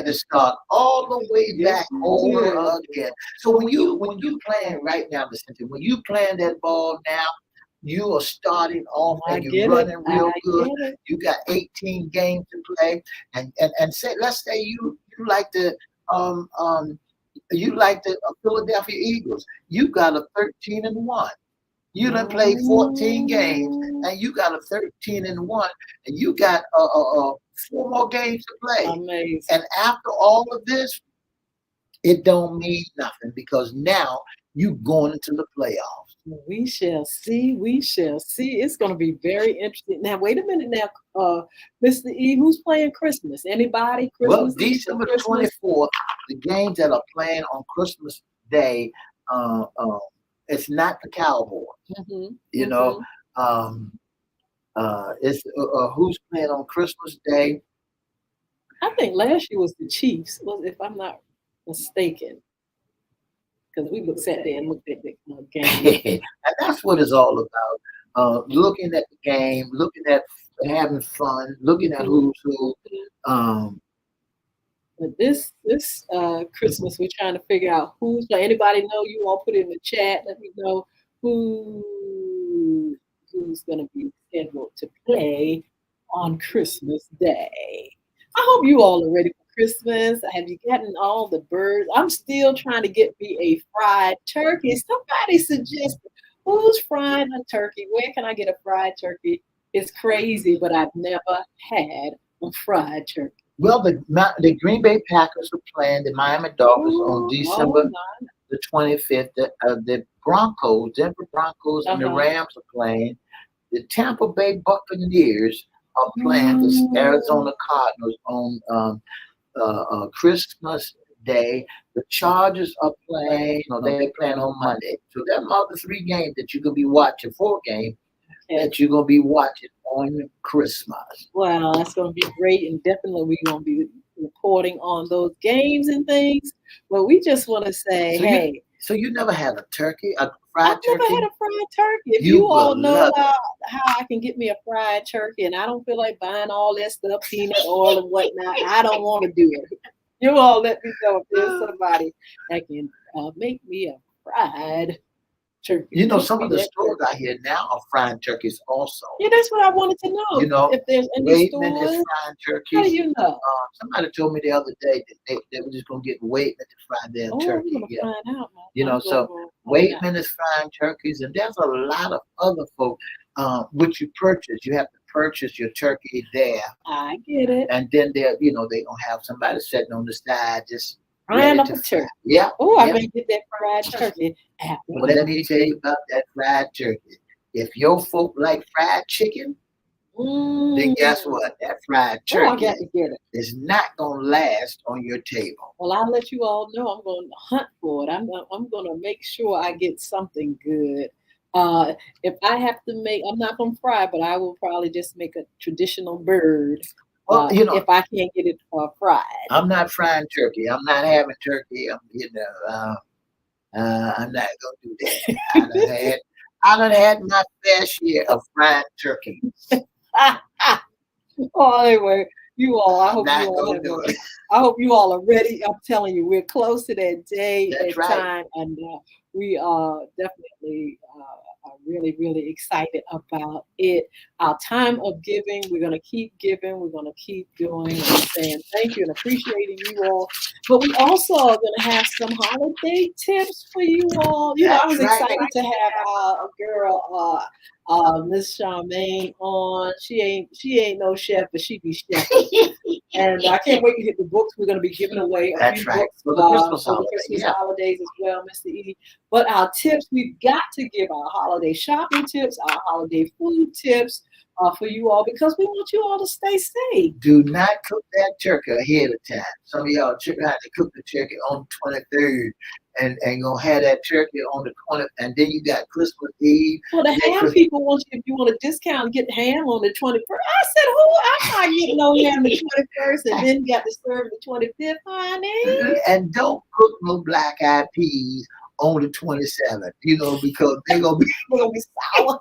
to start all the way back over again. So when you playing right now, listen, when you playing that ball now, you are starting off and you're running real good. You got 18 games to play, and let's say you like the Philadelphia Eagles. You got a 13-1. You done played 14 games, and you got a 13-1, and you got 4 more games to play. Amazing. And after all of this, it don't mean nothing because now you going into the playoffs. We shall see. We shall see. It's going to be very interesting. Now, wait a minute. Now, Mr. E, who's playing Christmas? Anybody? Well, December 24th, the games that are playing on Christmas Day, it's not the Cowboys. It's who's playing on Christmas Day? I think last year was the Chiefs, if I'm not mistaken. Because we sat there and looked at the game. And that's what it's all about. Looking at the game, looking at having fun, looking at who's who. But this Christmas, we're trying to figure out who's. Anybody know? You all put it in the chat. Let me know who's going to be scheduled to play on Christmas Day. I hope you all are ready for Christmas. Have you gotten all the birds? I'm still trying to get me a fried turkey. Somebody suggested who's frying a turkey? Where can I get a fried turkey? It's crazy, but I've never had a fried turkey. Well, the Green Bay Packers are playing the Miami Dolphins on December the 25th. The Denver Broncos, and the Rams are playing. The Tampa Bay Buccaneers are playing the Arizona Cardinals on Christmas Day. The Chargers are playing. They're playing on Monday. So them are the 3 games that you're gonna be watching. 4 games that you're gonna be watching on Christmas. Wow, that's gonna be great, and definitely we're gonna be reporting on those games and things. But we just want to say, so you never had a turkey, a fried turkey? I've never had a fried turkey. If you all know how I can get me a fried turkey, and I don't feel like buying all that stuff, peanut oil and whatnot, I don't want to do it. You all let me know if there's somebody that can make me a fried turkey. You know, Cook some me of the that stores turkey. out here now are frying turkeys also. Yeah, that's what I wanted to You know. know, If there's any Waitman is stores, frying how do turkeys. you know? Somebody told me the other day that they were just gonna get Waitman to fry their Oh, I'm turkey. gonna Yeah, find out, man. you know, I'm gonna so go find out. Waitman is frying turkeys, and there's a lot of other folk which you purchase. You have to purchase your turkey there, I get it. and then they gonna have somebody sitting on the side just Frying ready up to a fry. turkey. Yeah, Oh, I yeah. may get that fried turkey at But let once. me tell you about that fried turkey. If your folk like fried chicken, then guess Mm. what? That fried Oh, I turkey got to get it. is not gonna last on your table. Well, I'll let you all know. I'm going to hunt for it. I'm going to make sure I get something good. Uh, if I have to make, I'm not going to fry, but I will probably just make a traditional bird. Well, If I can't get it fried. I'm not frying turkey. I'm not having turkey. I'm not gonna do that. I done had my fair share of fried turkey. Oh, anyway, you all. I I'm hope you not all gonna have do a. it. I hope you all are ready. I'm telling you, we're close to that day, That's that right. time, and we are definitely are really, really excited about it. Our time of giving, we're going to keep giving. We're going to keep doing and saying thank you and appreciating you all. But we also are going to have some holiday tips for you all. You know, I That's was right. excited to have our girl. Miss Charmaine on. She ain't no chef, but she be chef. And I can't wait to get the books. We're going to be giving away a That's few right. books For the Christmas for the holiday. Christmas Yeah. holidays as well, Mr. Edie. But our tips, we've got to give our holiday shopping tips, our holiday food tips for you all because we want you all to stay safe. Do not cook that turkey ahead of time. Some of y'all have to cook the turkey on the 23rd and gonna have that turkey on the 20th, and then you got Christmas Eve. Well, the then ham Christmas. people want you, if you want a discount, get ham on the 21st. I said, who? I'm not getting no ham the 21st and then got to serve the 25th, honey. And don't cook no black eyed peas on the 27th, because they're gonna be They're going to be sour.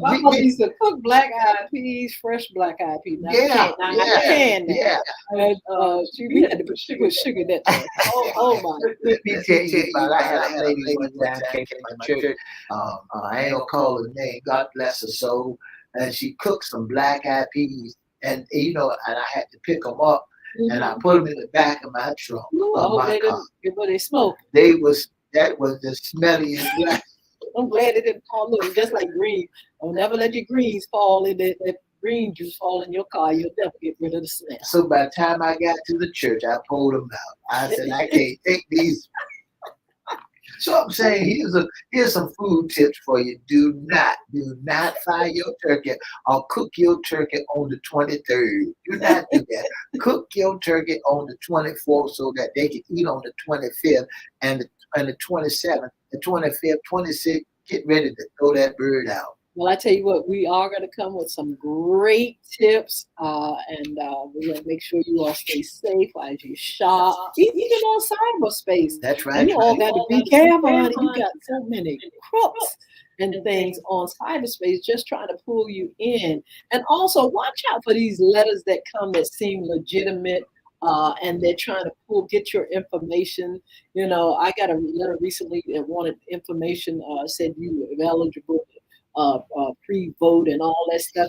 My mother used to cook black-eyed peas, fresh black-eyed peas. Now, you can't. Now, you can now. yeah. And we had to put sugar in that thing. Oh my. Let me tell you about. I had a lady one time came to my church. I ain't gonna call her name. God bless her soul. And she cooked some black eyed peas, and and I had to pick them up, and I put them in the back of my trunk of my car. But they smoke. That was the smelliest. I'm glad it didn't fall. Look, just like greens. Don't never let your greens fall in that green juice fall in your car. You'll never get rid of the smell. So by the time I got to the church, I pulled them out. I said, I can't take these. So I'm saying, here's some food tips for you. Do not fry your turkey or cook your turkey on the 23rd. Do not do that. Cook your turkey on the 24th so that they can eat on the 25th and the 27th, the 25th, 26th. Get ready to throw that bird out. Well, I tell you what, we are going to come with some great tips, and we're going to make sure you all stay safe as you shop, even on cyberspace. That's right. You all got to be careful, honey. You got so many crooks and things on cyberspace just trying to pull you in. And also, watch out for these letters that come that seem legitimate. And they're trying to get your information. I got a letter recently that wanted information, said you were eligible pre-vote and all that stuff.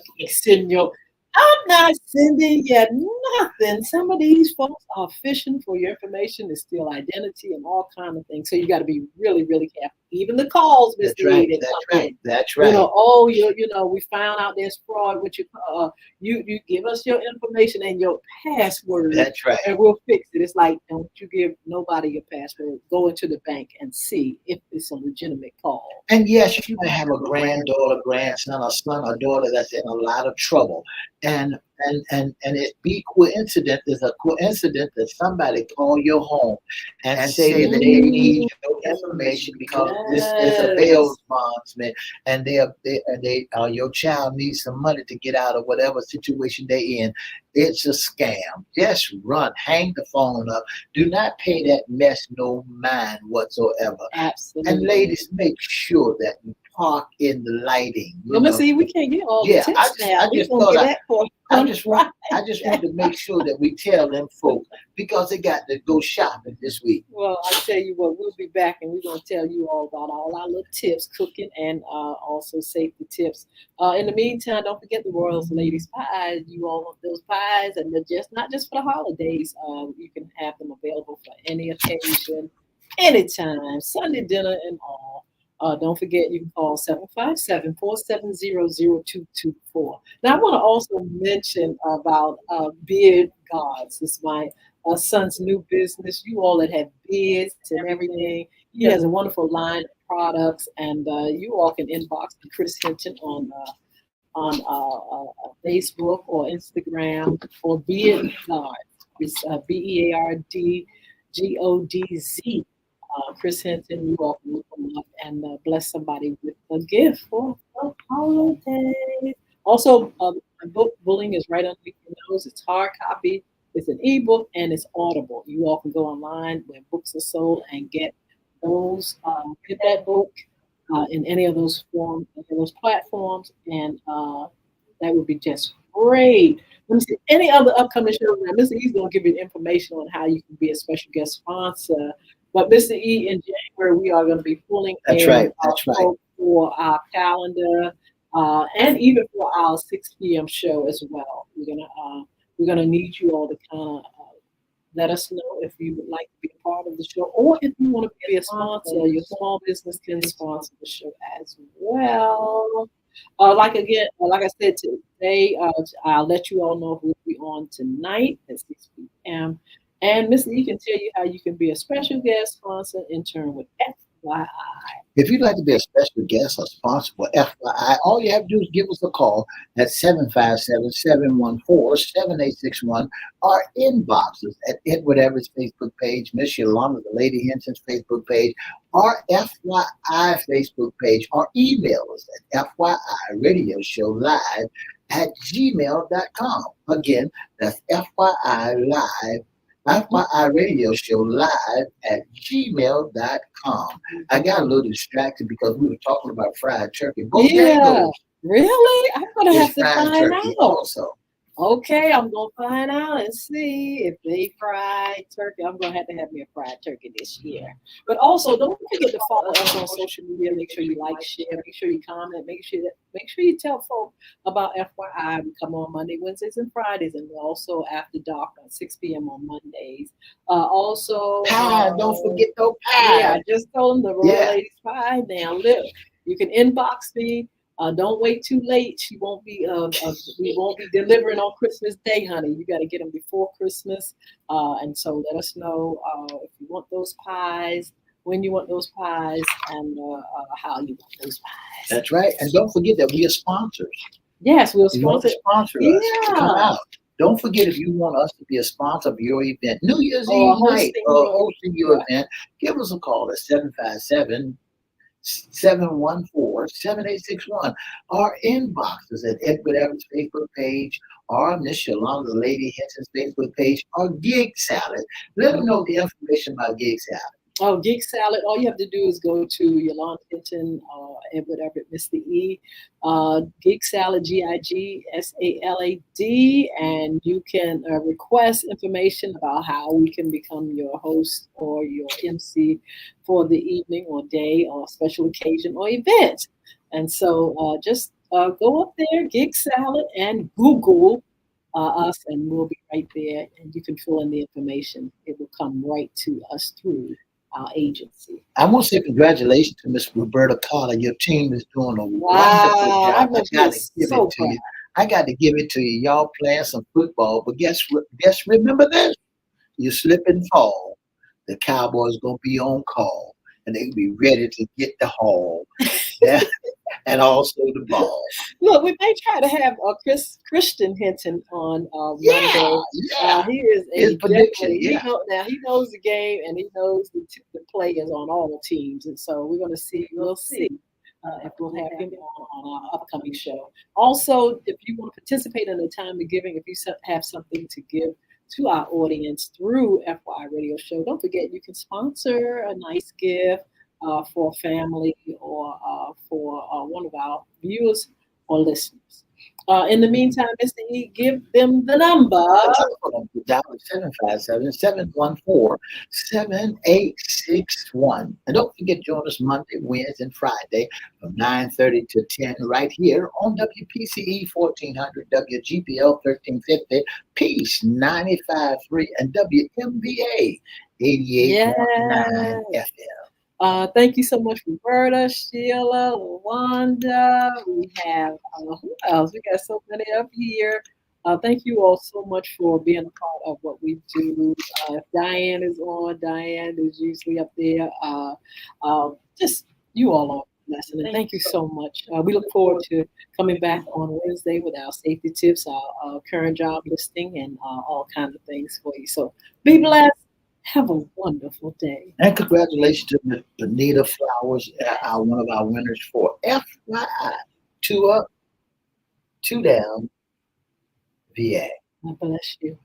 I'm not sending you nothing. Some of these folks are fishing for your information to steal identity and all kind of things. So you got to be really, really careful. Even the calls, Mr. That's right. That's right. We found out there's fraud. With you give us your information and your password. That's right. And we'll fix it. It's like, don't you give nobody your password. Go into the bank and see if it's a legitimate call. And yes, you might have a granddaughter, grandson, or son or daughter that's in a lot of trouble. And it be coincident. There's a coincidence that somebody call your home and say that they need your information because this is a bail bondsman, and your child needs some money to get out of whatever situation they in. It's a scam. Just run, hang the phone up. Do not pay that mess no mind whatsoever. Absolutely. And ladies, make sure that you park in the lighting. Let me see. We can't get all the Yeah, tips now. I We just gonna thought get that for I just want to make sure that we tell them folks because they got to go shopping this week. Well, I tell you what, we'll be back and we're gonna tell you all about all our little tips, cooking and also safety tips. In the meantime, don't forget the Royals Ladies Pies. You all want those pies, and they're just not just for the holidays. You can have them available for any occasion, anytime, Sunday dinner and all. Don't forget, you can call 757-470-0224. Now, I want to also mention about beard guards. This is my son's new business. You all that have beards and everything. He has a wonderful line of products, and you all can inbox Chris Hinton on Facebook or Instagram for Beard Guard. It's BeardGodz. Chris Hinton, you all can look him up and bless somebody with a gift for the holidays. Also, my book, Bullying is Right Underneath Your Nose. It's hard copy, it's an ebook, and it's audible. You all can go online where books are sold and get get that book in any of those forms, any of those platforms, and that would be just great. Let me see any other upcoming shows. Now, Mr. E's going to give you information on how you can be a special guest sponsor. But Mr. E, in January, we are going to be pulling That's in right. That's right. for our calendar and even for our 6 p.m. show as well. We're gonna need you all to kind of let us know if you would like to be a part of the show, or if you want to be a sponsor. Your small business can sponsor the show as well. Like I said today, I'll let you all know who will be on tonight at 6 p.m. And Mr. E can tell you how you can be a special guest sponsor intern with FYI. If you'd like to be a special guest or sponsor for FYI, all you have to do is give us a call at 757-714-7861. Our inbox is at Edward Everett's Facebook page, Miss Yolanda, the Lady Hinton's Facebook page, our FYI Facebook page, or email us at FYI Radio Show Live at gmail.com. Again, that's FYI Live. FYI Radio Show Live at gmail.com. I got a little distracted because we were talking about fried turkey. Yeah, really? I'm gonna have to fried find turkey out. also. Okay, I'm gonna find out and see if they fried turkey. I'm gonna have to have me a fried turkey this year. But also, don't forget to follow us on social media. Make sure you like, share, make sure you comment, make sure you tell folks about FYI. We come on Monday, Wednesdays, and Fridays, and we're also after dark on 6 p.m. on Mondays. Also, Pie, don't forget those pies. yeah, I just told them the Royal Ladies Pie. Now, look, you can inbox me. Don't wait too late. We won't be delivering on Christmas Day, honey. You got to get them before Christmas. And so let us know if you want those pies, when you want those pies, and how you want those pies. That's right. And don't forget that we are sponsors. Yes, we'll You want to sponsor. sponsor us to come out. Don't forget, if you want us to be a sponsor of your event, New Year's Eve night, or hosting your event, give us a call at 757-714-7861. Our inbox is at Edward Everett's Facebook page, or Miss Yolanda, the Lady Hinton's Facebook page, or Gig Salad. Let them know the information about Gig Salad. Oh, Gig Salad. All you have to do is go to Yolanda Hinton, Edward Everett, Mr. E, Gig Salad, GIGSALAD, and you can request information about how we can become your host or your MC for the evening or day or special occasion or event. And so just go up there, Gig Salad, and Google us, and we'll be right there. And you can fill in the information. It will come right to us through our agency. I want to say congratulations to Miss Roberta Carter. Your team is doing a wonderful job. I got to give it to you. I got to give it to you. Y'all playing some football, but guess remember this? You slip and fall. The Cowboys gonna be on call, and they'll be ready to get the haul. Yeah. And also the ball. Look, we may try to have Christian Hinton on one day. Yeah. He is his prediction. He knows the game, and he knows the players on all the teams, and so we're going to see. We'll see if we'll have him on our upcoming show. Also, if you want to participate in the time of giving, if you have something to give to our audience through FY Radio Show, don't forget you can sponsor a nice gift for a family or one of our viewers or listeners. In the meantime, Mr. E, give them the number. The telephone number to dial is 757-714-7861. And don't forget to join us Monday, Wednesday, and Friday from 9:30 to 10 right here on WPCE 1400, WGPL 1350, Peace 95.3, and WMVA 88.9 Yes. FM. Thank you so much, Roberta, Sheila, Yolanda. We have who else? We got so many up here. Thank you all so much for being a part of what we do. If Diane is on, Diane is usually up there. Just you all are blessed, and thank you so much. We look forward to coming back on Wednesday with our safety tips, our current job listing, and all kinds of things for you. So be blessed. Have a wonderful day. And congratulations to Ms. Benita Flowers, one of our winners for FYI. 2 up, 2 down, VA. God bless you.